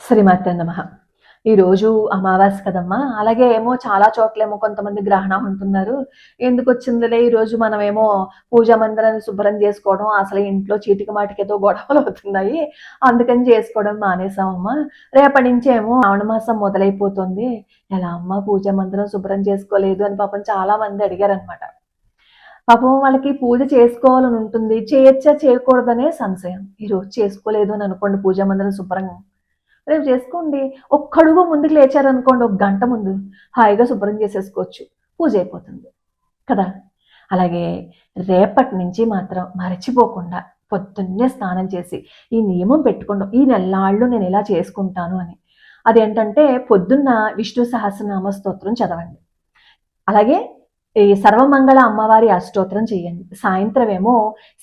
శ్రీమాత్రే నమః. ఈరోజు అమావాస్య కదమ్మా! అలాగే ఏమో చాలా చోట్లేమో కొంతమంది గ్రహణం అంటున్నారు. ఎందుకొచ్చిందిలే ఈరోజు మనమేమో పూజా మందిరాన్ని శుభ్రం చేసుకోవడం, అసలు ఇంట్లో చీటికి మాటికేదో గొడవలవుతున్నాయి. అందుకని చేసుకోవడం మానేసామమ్మా. రేపటి నుంచేమో శ్రావణ మాసం మొదలైపోతుంది. ఎలా అమ్మా పూజా మందిరం శుభ్రం చేసుకోలేదు అని పాపం చాలా మంది అడిగారనమాట. పాపం వాళ్ళకి పూజ చేసుకోవాలని ఉంటుంది. చేయొచ్చా చేయకూడదనే సంశయం. ఈరోజు చేసుకోలేదు అని అనుకోండి పూజా మందిరం శుభ్రంగా రేపు చేసుకోండి. ఒక్కడుగు ముందుకు లేచారనుకోండి ఒక గంట ముందు హాయిగా శుభ్రం చేసేసుకోవచ్చు. పూజ అయిపోతుంది కదా! అలాగే రేపటి నుంచి మాత్రం మరచిపోకుండా పొద్దున్నే స్నానం చేసి ఈ నియమం పెట్టుకోండి. ఈ నెల్లాళ్ళు నేను ఇలా చేసుకుంటాను అని. అదేంటంటే పొద్దున్న విష్ణు సహస్రనామ స్తోత్రం చదవండి. అలాగే ఈ సర్వమంగళ అమ్మవారి అష్టోత్తరం చేయండి. సాయంత్రం ఏమో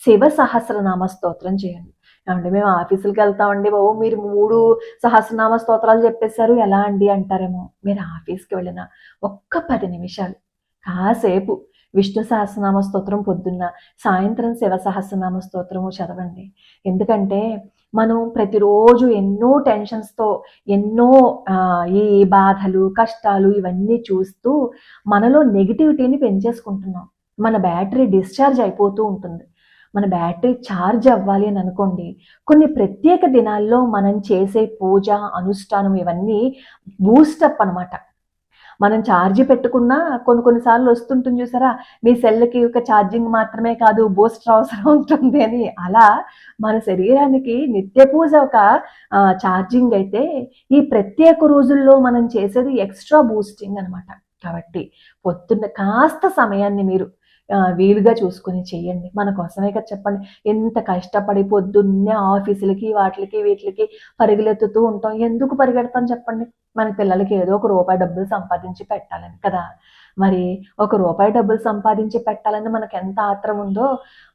శివ సహస్రనామ స్తోత్రం చేయండి. ఏమండి మేము ఆఫీసులకి వెళ్తామండి బాబు, మీరు 3 సహస్రనామ స్తోత్రాలు చెప్పేశారు ఎలా అండి అంటారేమో. మీరు ఆఫీస్కి వెళ్ళిన ఒక్క 10 నిమిషాలు కాసేపు విష్ణు సహస్రనామ స్తోత్రం పొద్దున్న, సాయంత్రం శివ సహస్రనామ స్తోత్రము చదవండి. ఎందుకంటే మనం ప్రతిరోజు ఎన్నో టెన్షన్స్తో ఎన్నో ఈ బాధలు కష్టాలు ఇవన్నీ చూస్తూ మనలో నెగిటివిటీని పెంచేసుకుంటున్నాం. మన బ్యాటరీ డిశ్చార్జ్ అయిపోతూ ఉంటుంది. మన బ్యాటరీ ఛార్జ్ అవ్వాలి అని అనుకోండి, కొన్ని ప్రత్యేక దినాల్లో మనం చేసే పూజ అనుష్ఠానం ఇవన్నీ బూస్టప్ అనమాట. మనం ఛార్జ్ పెట్టుకున్నా కొన్నిసార్లు వస్తుంటుంది చూసారా, మీ సెల్కి ఒక ఛార్జింగ్ మాత్రమే కాదు బూస్టర్ అవసరం ఉంటుంది అని. అలా మన శరీరానికి నిత్య పూజ ఒక ఛార్జింగ్ అయితే, ఈ ప్రత్యేక రోజుల్లో మనం చేసేది ఎక్స్ట్రా బూస్టింగ్ అనమాట. కాబట్టి పొద్దున్న కాస్త సమయాన్ని మీరు వీలుగా చూసుకొని చెయ్యండి. మన కోసమే కదా చెప్పండి. ఎంత కష్టపడి పొద్దున్నే ఆఫీసులకి వాటికి వీటికి పరుగులెత్తుతూ ఉంటాం. ఎందుకు పరిగెడతాం చెప్పండి? మన పిల్లలకి ఏదో ఒక రూపాయి డబ్బులు సంపాదించి పెట్టాలని కదా! మరి ఒక రూపాయి డబ్బులు సంపాదించి పెట్టాలని మనకు ఎంత ఆత్రం ఉందో,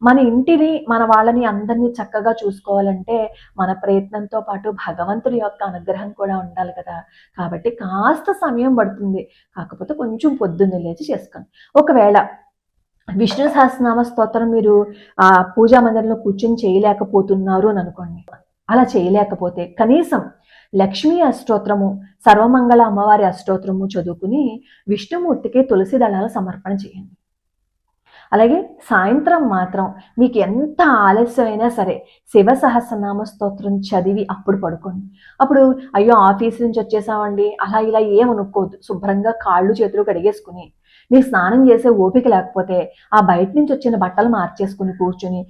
మన ఇంటిని మన వాళ్ళని అందరినీ చక్కగా చూసుకోవాలంటే మన ప్రయత్నంతో పాటు భగవంతుడి యొక్క అనుగ్రహం కూడా ఉండాలి కదా! కాబట్టి కాస్త సమయం పడుతుంది. కాకపోతే కొంచెం పొద్దున్నే లేచి చేసుకోండి. ఒకవేళ విష్ణు సహస్రనామ స్తోత్రం మీరు పూజా మందిరంలో కూర్చొని చేయలేకపోతున్నారు అని అనుకోండి. అలా చేయలేకపోతే కనీసం లక్ష్మీ అష్టోత్రము, సర్వమంగళ అమ్మవారి అష్టోత్రము చదువుకుని విష్ణుమూర్తికి తులసి దళాల సమర్పణ చేయండి. అలాగే సాయంత్రం మాత్రం మీకు ఎంత ఆలస్యమైనా సరే శివ సహస్రనామ స్తోత్రం చదివి అప్పుడు పడుకోండి. అప్పుడు అయ్యో ఆఫీస్ నుంచి వచ్చేసామండి అలా ఇలా ఏమనుకోవద్దు. శుభ్రంగా కాళ్ళు చేతులు కడిగేసుకుని, మీకు స్నానం చేసే ఓపిక లేకపోతే ఆ బయట నుంచి వచ్చిన బట్టలు మార్చేసుకుని కూర్చొని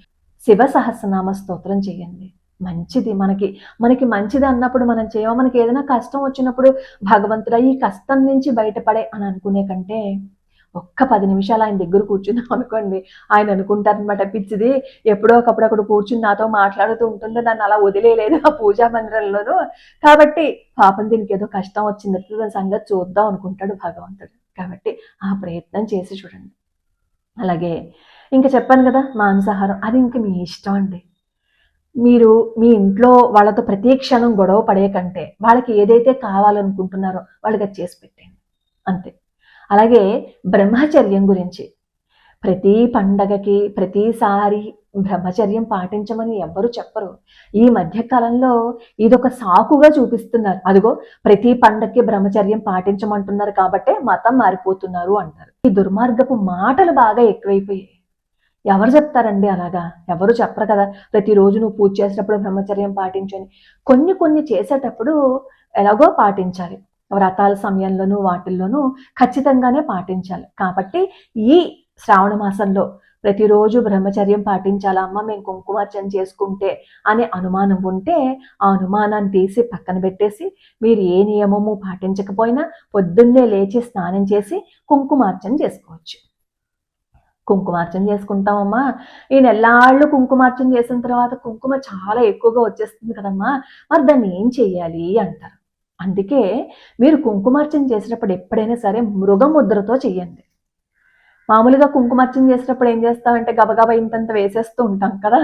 శివ సహస్రనామ స్తోత్రం చేయండి. మంచిది. మనకి మంచిది అన్నప్పుడు మనం చేయమో, మనకి ఏదైనా కష్టం వచ్చినప్పుడు భగవంతుడా ఈ కష్టం నుంచి బయటపడే అని అనుకునే కంటే ఒక్క 10 నిమిషాలు ఆయన దగ్గర కూర్చున్నాం అనుకోండి, ఆయన అనుకుంటారనమాట, పిచ్చిది ఎప్పుడో ఒకప్పుడు అక్కడ కూర్చుని నాతో మాట్లాడుతూ ఉంటుంది, నన్ను అలా వదిలేయలేదు ఆ పూజా మందిరంలోనూ, కాబట్టి పాపం దీనికి ఏదో కష్టం వచ్చింది దాని సంగతి చూద్దాం అనుకుంటాడు భగవంతుడు. కాబట్టి ఆ ప్రయత్నం చేసి చూడండి. అలాగే ఇంకా చెప్పాను కదా మాంసాహారం, అది ఇంక మీ ఇష్టం అండి. మీరు మీ ఇంట్లో వాళ్ళతో ప్రతి క్షణం గొడవ పడే కంటే వాళ్ళకి ఏదైతే కావాలనుకుంటున్నారో వాళ్ళకి అది చేసి పెట్టండి అంతే. అలాగే బ్రహ్మచర్యం గురించి ప్రతి పండగకి ప్రతిసారి బ్రహ్మచర్యం పాటించమని ఎవ్వరు చెప్పరు. ఈ మధ్య కాలంలో ఇదొక సాకుగా చూపిస్తున్నారు. అదిగో ప్రతి పండగకి బ్రహ్మచర్యం పాటించమంటున్నారు కాబట్టే మతం మారిపోతున్నారు అంటారు. ఈ దుర్మార్గపు మాటలు బాగా ఎక్కువైపోయాయి. ఎవరు చెప్తారండి అలాగా? ఎవరు చెప్పరు కదా. ప్రతిరోజు నువ్వు పూజ చేసేటప్పుడు బ్రహ్మచర్యం పాటించని. కొన్ని చేసేటప్పుడు ఎలాగో పాటించాలి. వ్రతాల సమయంలోనూ వాటిల్లోనూ ఖచ్చితంగానే పాటించాలి. కాబట్టి ఈ శ్రావణ మాసంలో ప్రతిరోజు బ్రహ్మచర్యం పాటించాలా అమ్మ మేము కుంకుమార్చన చేసుకుంటే అనే అనుమానం ఉంటే ఆ అనుమానాన్ని తీసి పక్కన పెట్టేసి మీరు ఏ నియమము పాటించకపోయినా పొద్దున్నే లేచి స్నానం చేసి కుంకుమార్చన చేసుకోవచ్చు. కుంకుమార్చన చేసుకుంటామమ్మా, ఈ నెల్లాళ్ళు కుంకుమార్చన చేసిన తర్వాత కుంకుమ చాలా ఎక్కువగా వచ్చేస్తుంది కదమ్మా, మరి దాన్ని ఏం చెయ్యాలి అంటారు. అందుకే మీరు కుంకుమార్చన చేసేటప్పుడు ఎప్పుడైనా సరే మృగముద్రతో చెయ్యండి. మామూలుగా కుంకుమార్చన చేసేటప్పుడు ఏం చేస్తామంటే గబగబా ఇంతంత వేసేస్తూ ఉంటాం కదా,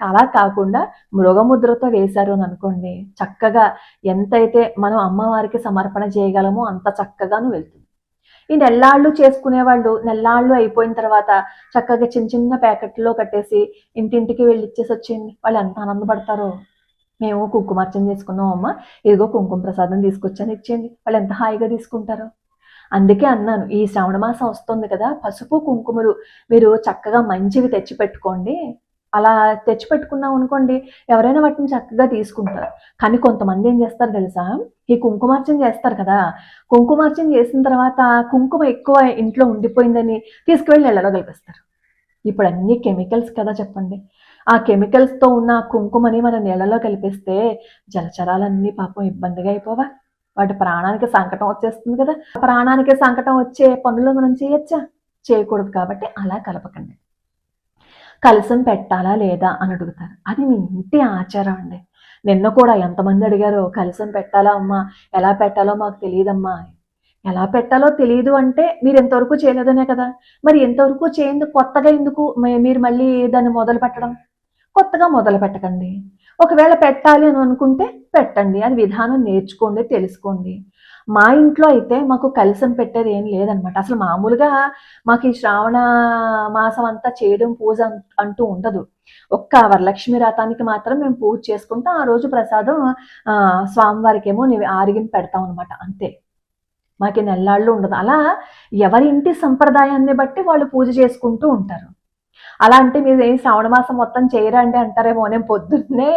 అలా కాకుండా మృగముద్రతో వేశారు అని అనుకోండి, చక్కగా ఎంతైతే మనం అమ్మవారికి సమర్పణ చేయగలమో అంత చక్కగాను వెళ్తుంది. ఈ నెల్లాళ్ళు చేసుకునే వాళ్ళు నెల్లాళ్ళు అయిపోయిన తర్వాత చక్కగా చిన్న చిన్న ప్యాకెట్లో కట్టేసి ఇంటింటికి వెళ్ళి ఇచ్చేసి వచ్చేయండి. వాళ్ళు ఎంత ఆనందపడతారో. మేము కుంకుమార్చన చేసుకున్నాం అమ్మ, ఇదిగో కుంకుమ ప్రసాదం తీసుకొచ్చాను ఇచ్చేయండి. వాళ్ళు ఎంత హాయిగా తీసుకుంటారో. అందుకే అన్నాను, ఈ శ్రావణ మాసం వస్తుంది కదా, పసుపు కుంకుమలు మీరు చక్కగా మంచివి తెచ్చిపెట్టుకోండి. అలా తెచ్చిపెట్టుకున్నాం అనుకోండి, ఎవరైనా వాటిని చక్కగా తీసుకుంటారు. కానీ కొంతమంది ఏం చేస్తారు తెలుసా, ఈ కుంకుమార్చన చేస్తారు కదా, కుంకుమార్చన చేసిన తర్వాత కుంకుమ ఎక్కువ ఇంట్లో ఉండిపోయిందని తీసుకువెళ్ళి నెలలో కలిపిస్తారు. ఇప్పుడు అన్ని కెమికల్స్ కదా చెప్పండి. ఆ కెమికల్స్తో ఉన్న కుంకుమని మన నీళ్ళలో కలిపిస్తే జలచరాలన్నీ పాపం ఇబ్బందిగా అయిపోవా? వాటి ప్రాణానికి సంకటం వచ్చేస్తుంది కదా. ప్రాణానికి సంకటం వచ్చే పనులు మనం చేయొచ్చా? చేయకూడదు. కాబట్టి అలా కలపకండి. కలసం పెట్టాలా లేదా అని అడుగుతారు. అది మీ ఇంటి ఆచారం అండి. నిన్న కూడా ఎంతమంది అడిగారో, కలసం పెట్టాలా అమ్మా, ఎలా పెట్టాలో మాకు తెలియదమ్మా అని. ఎలా పెట్టాలో తెలియదు అంటే మీరు ఎంతవరకు చేయలేదనే కదా. మరి ఎంతవరకు చేయండి కొత్తగా ఎందుకు మీరు మళ్ళీ దాన్ని మొదలు పెట్టడం? కొత్తగా మొదలు పెట్టకండి. ఒకవేళ పెట్టాలి అని అనుకుంటే పెట్టండి. అది విధానం నేర్చుకోండి, తెలుసుకోండి. మా ఇంట్లో అయితే మాకు కలశం పెట్టేది ఏం లేదనమాట. అసలు మామూలుగా మాకు ఈ శ్రావణ మాసం అంతా చేయడం పూజ అంటూ ఉండదు. ఒక్క వరలక్ష్మి వ్రతానికి మాత్రం మేము పూజ చేసుకుంటాం. ఆ రోజు ప్రసాదం స్వామివారికేమో ఆరగింపు పెడతాం అనమాట, అంతే. మాకు నెల్లాళ్ళు ఉండదు. అలా ఎవరి ఇంటి సంప్రదాయాన్ని బట్టి వాళ్ళు పూజ చేసుకుంటూ ఉంటారు. అలా అంటే మీరు ఏం శ్రావణ మాసం మొత్తం చేయరండి అంటారేమో. నేను పొద్దున్నే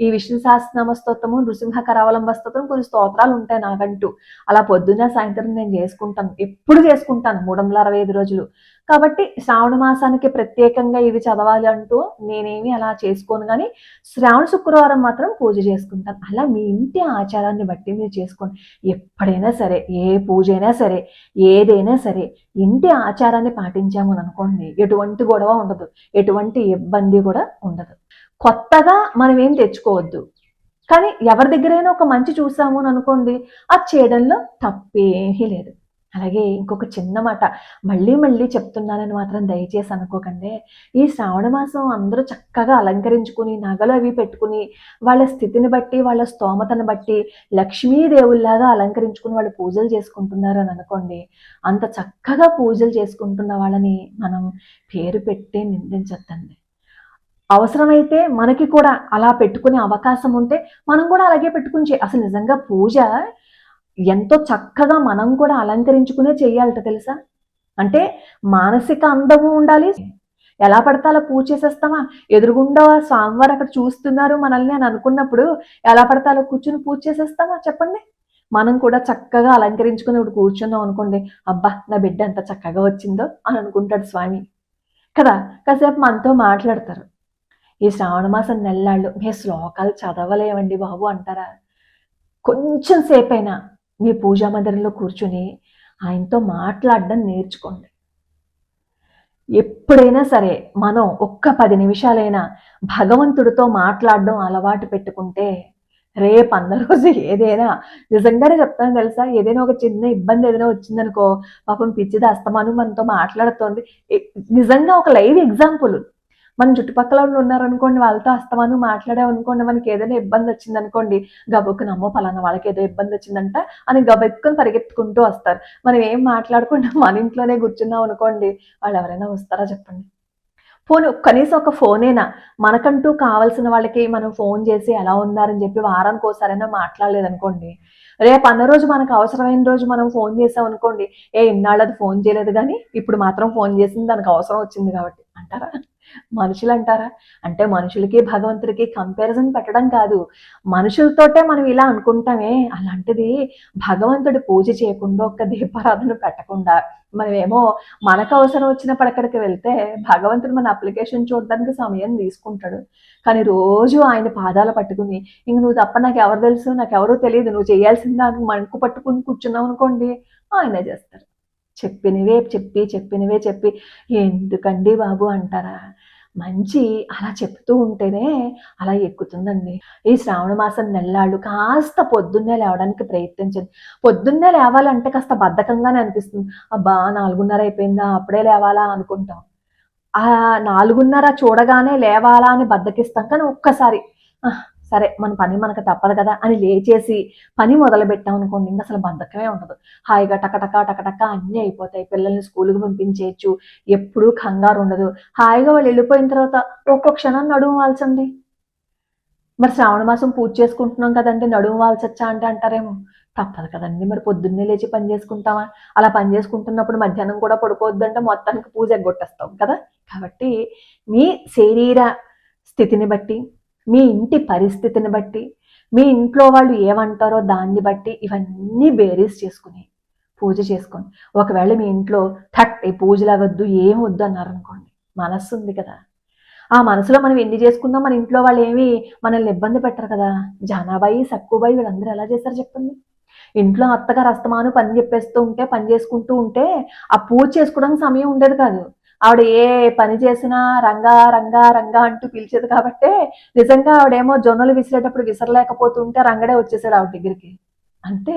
ఈ విష్ణు సహస్రనామ స్తోత్రము, నృసింహ కరావలంబ స్తోత్రం, కొన్ని స్తోత్రాలు ఉంటాయి నాకంటూ. అలా పొద్దున్న సాయంత్రం నేను చేసుకుంటాను. ఎప్పుడు చేసుకుంటాను 365 రోజులు. కాబట్టి శ్రావణ మాసానికి ప్రత్యేకంగా ఇవి చదవాలి అంటూ నేనేమి అలా చేసుకోను. కానీ శ్రావణ శుక్రవారం మాత్రం పూజ చేసుకుంటాను. అలా మీ ఇంటి ఆచారాన్ని బట్టి మీరు చేసుకోండి. ఎప్పుడైనా సరే, ఏ పూజ అయినా సరే, ఏదైనా సరే ఇంటి ఆచారాన్ని పాటించాము అనుకోండి, ఎటువంటి గొడవ ఉండదు, ఎటువంటి ఇబ్బంది కూడా ఉండదు. కొత్తగా మనం ఏం తెచ్చుకోవద్దు. కానీ ఎవరి దగ్గరైనా ఒక మంచి చూసాము అని అనుకోండి, అది చేయడంలో తప్పేమీ లేదు. అలాగే ఇంకొక చిన్న మాట మళ్ళీ మళ్ళీ చెప్తున్నానని మాత్రం దయచేసి అనుకోకండి. ఈ శ్రావణ మాసం అందరూ చక్కగా అలంకరించుకుని, నగలు అవి పెట్టుకుని, వాళ్ళ స్థితిని బట్టి, వాళ్ళ స్తోమతను బట్టి లక్ష్మీదేవుల్లాగా అలంకరించుకుని వాళ్ళు పూజలు చేసుకుంటున్నారు అని అనుకోండి, అంత చక్కగా పూజలు చేసుకుంటున్న వాళ్ళని మనం పేరు పెట్టి నిందించొద్దండి. అవసరమైతే మనకి కూడా అలా పెట్టుకునే అవకాశం ఉంటే మనం కూడా అలాగే పెట్టుకుని అసలు నిజంగా పూజ ఎంతో చక్కగా మనం కూడా అలంకరించుకునే చెయ్యాలట తెలుసా. అంటే మానసిక అందము ఉండాలి. ఎలా పడితే అలా పూజ చేసేస్తామా? ఎదురుగుండా స్వామివారు అక్కడ చూస్తున్నారు మనల్ని అని అనుకున్నప్పుడు ఎలా పడితే అలా కూర్చుని పూజ చేసేస్తామా చెప్పండి. మనం కూడా చక్కగా అలంకరించుకుని ఇప్పుడు కూర్చున్నాం అనుకోండి, అబ్బా నా బిడ్డ ఎంత చక్కగా వచ్చిందో అని అనుకుంటాడు స్వామి కదా. కాసేపు మనతో మాట్లాడతారు. ఈ శ్రావణ మాసం నెల్లాళ్ళు మీ శ్లోకాలు చదవలేమండి బాబు అంటారా? కొంచెం సేపైనా మీ పూజా మందిరంలో కూర్చుని ఆయనతో మాట్లాడడం నేర్చుకోండి. ఎప్పుడైనా సరే మనం ఒక్క 10 నిమిషాలైనా భగవంతుడితో మాట్లాడడం అలవాటు పెట్టుకుంటే రేపన్న రోజు ఏదైనా, నిజంగానే చెప్తాను తెలుసా, ఏదైనా ఒక చిన్న ఇబ్బంది ఏదైనా వచ్చిందనుకో, పాపం పిచ్చిది అస్తమానం మనతో మాట్లాడుతోంది. నిజంగా ఒక లైవ్ ఎగ్జాంపుల్. మన చుట్టుపక్కల ఉన్నారనుకోండి, వాళ్ళతో అస్తమానం మాట్లాడామనుకోండి, మనకి ఏదైనా ఇబ్బంది వచ్చిందనుకోండి, గబుక్కున అమ్మో పలానా వాళ్ళకి ఏదో ఇబ్బంది వచ్చిందంట అని గబెక్కుని పరిగెత్తుకుంటూ వస్తారు. మనం ఏం మాట్లాడకుండా మన ఇంట్లోనే కూర్చున్నాం అనుకోండి, వాళ్ళు ఎవరైనా వస్తారా చెప్పండి. ఫోన్ కనీసం ఒక ఫోనేనా, మనకంటూ కావాల్సిన వాళ్ళకి మనం ఫోన్ చేసి ఎలా ఉన్నారని చెప్పి వారానికి ఒకసారైనా మాట్లాడలేదనుకోండి, రేపు అన్న రోజు మనకు అవసరమైన రోజు మనం ఫోన్ చేసాం అనుకోండి, ఇన్నాళ్ళది ఫోన్ చేయలేదు కానీ ఇప్పుడు మాత్రం ఫోన్ చేసింది దానికి అవసరం వచ్చింది కాబట్టి అంటారా? మనుషులు అంటారా? అంటే మనుషులకి భగవంతుడికి కంపారిజన్ పెట్టడం కాదు, మనుషులతోటే మనం ఇలా అనుకుంటామే, అలాంటిది భగవంతుడి పూజ చేయకుండా ఒక్క దీపారాధన పెట్టకుండా మనమేమో మనకు అవసరం వచ్చినప్పుడు అక్కడికి వెళ్తే భగవంతుడు మన అప్లికేషన్ చూడడానికి సమయం తీసుకుంటాడు. కానీ రోజు ఆయన పాదాలు పట్టుకుని ఇంక నువ్వు తప్ప నాకు ఎవరు తెలుసు, నాకు ఎవరూ తెలియదు, నువ్వు చేయాల్సింది దానికి మనకు పట్టుకుని కూర్చున్నావు అనుకోండి, ఆయనే చేస్తారు. చెప్పినవే చెప్పి ఎందుకండి బాబు అంటారా? మంచి అలా చెప్తూ ఉంటేనే అలా ఎక్కుతుందండి. ఈ శ్రావణ మాసం నెల్లాళ్ళు కాస్త పొద్దున్నే లేవడానికి ప్రయత్నించండి. పొద్దున్నే లేవాలంటే కాస్త బద్ధకంగానే అనిపిస్తుంది. అబ్బా 4:30 అయిపోయిందా, అప్పుడే లేవాలా అనుకుంటాం. ఆ 4:30 చూడగానే లేవాలా అని బద్ధకిస్తాం. కానీ ఒక్కసారి సరే మన పని మనకు తప్పదు కదా అని లేచేసి పని మొదలుపెట్టాం అనుకోండి, ఇంక అసలు బద్ధకమే ఉండదు. హాయిగా టకటక అన్నీ అయిపోతాయి. పిల్లల్ని స్కూల్కి పంపించేయచ్చు, ఎప్పుడూ కంగారు ఉండదు. హాయిగా వాళ్ళు వెళ్ళిపోయిన తర్వాత ఒక్కో క్షణం నడుము వాల్చండి. మరి శ్రావణ మాసం పూజ చేసుకుంటున్నాం కదండి, నడుము వాల్చొచ్చా అంటే అంటారేమో. తప్పదు కదండి, మరి పొద్దున్నే లేచి పని చేసుకుంటామా? అలా పని చేసుకుంటున్నప్పుడు మధ్యాహ్నం కూడా పడుకోవద్దంటే మొత్తానికి పూజ ఎగ్గొట్టేస్తాం కదా. కాబట్టి మీ శరీర స్థితిని బట్టి, మీ ఇంటి పరిస్థితిని బట్టి, మీ ఇంట్లో వాళ్ళు ఏమంటారో దాన్ని బట్టి ఇవన్నీ బేరీస్ చేసుకుని పూజ చేసుకొని, ఒకవేళ మీ ఇంట్లో ఈ పూజలు అవ్వద్దు ఏం వద్దు అన్నారనుకోండి, మనస్సు ఉంది కదా, ఆ మనసులో మనం ఎన్ని చేసుకున్నా మన ఇంట్లో వాళ్ళు ఏమి మనల్ని ఇబ్బంది పెట్టరు కదా. జానాబాయి, సక్కుబాయి వీళ్ళందరూ ఎలా చేశారు చెప్పండి. ఇంట్లో అత్తగారు అస్తమాను పని చెప్పేస్తూ ఉంటే, పని చేసుకుంటూ ఉంటే ఆ పూజ చేసుకోవడానికి సమయం ఉండేది కాదు. ఆవిడ ఏ పని చేసినా రంగా రంగా రంగా అంటూ పిలిచేది కాబట్టే నిజంగా ఆవిడేమో జొన్నలు విసిరేటప్పుడు విసరలేకపోతుంటే రంగడే వచ్చేసాడు ఆవిడ దగ్గరికి. అంటే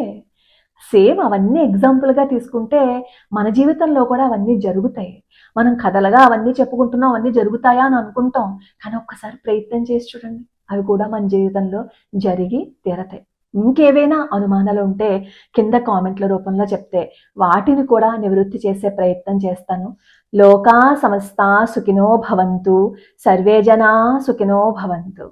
సేమ్ అవన్నీ ఎగ్జాంపుల్గా తీసుకుంటే మన జీవితంలో కూడా అవన్నీ జరుగుతాయి. మనం కథలుగా అవన్నీ చెప్పుకుంటున్నాం, అవన్నీ జరుగుతాయా అని అనుకుంటాం. కానీ ఒక్కసారి ప్రయత్నం చేసి చూడండి, అవి కూడా మన జీవితంలో జరిగి తీరతాయి. ఇంకేవైనా అనుమానాలు ఉంటే కింద కామెంట్ల రూపంలో చెప్తే వాటిని కూడా నివృత్తి చేసే ప్రయత్నం చేస్తాను. లోకా సమస్తా సుఖినో భవంతు, సర్వే జనా సుఖినో భవంతు.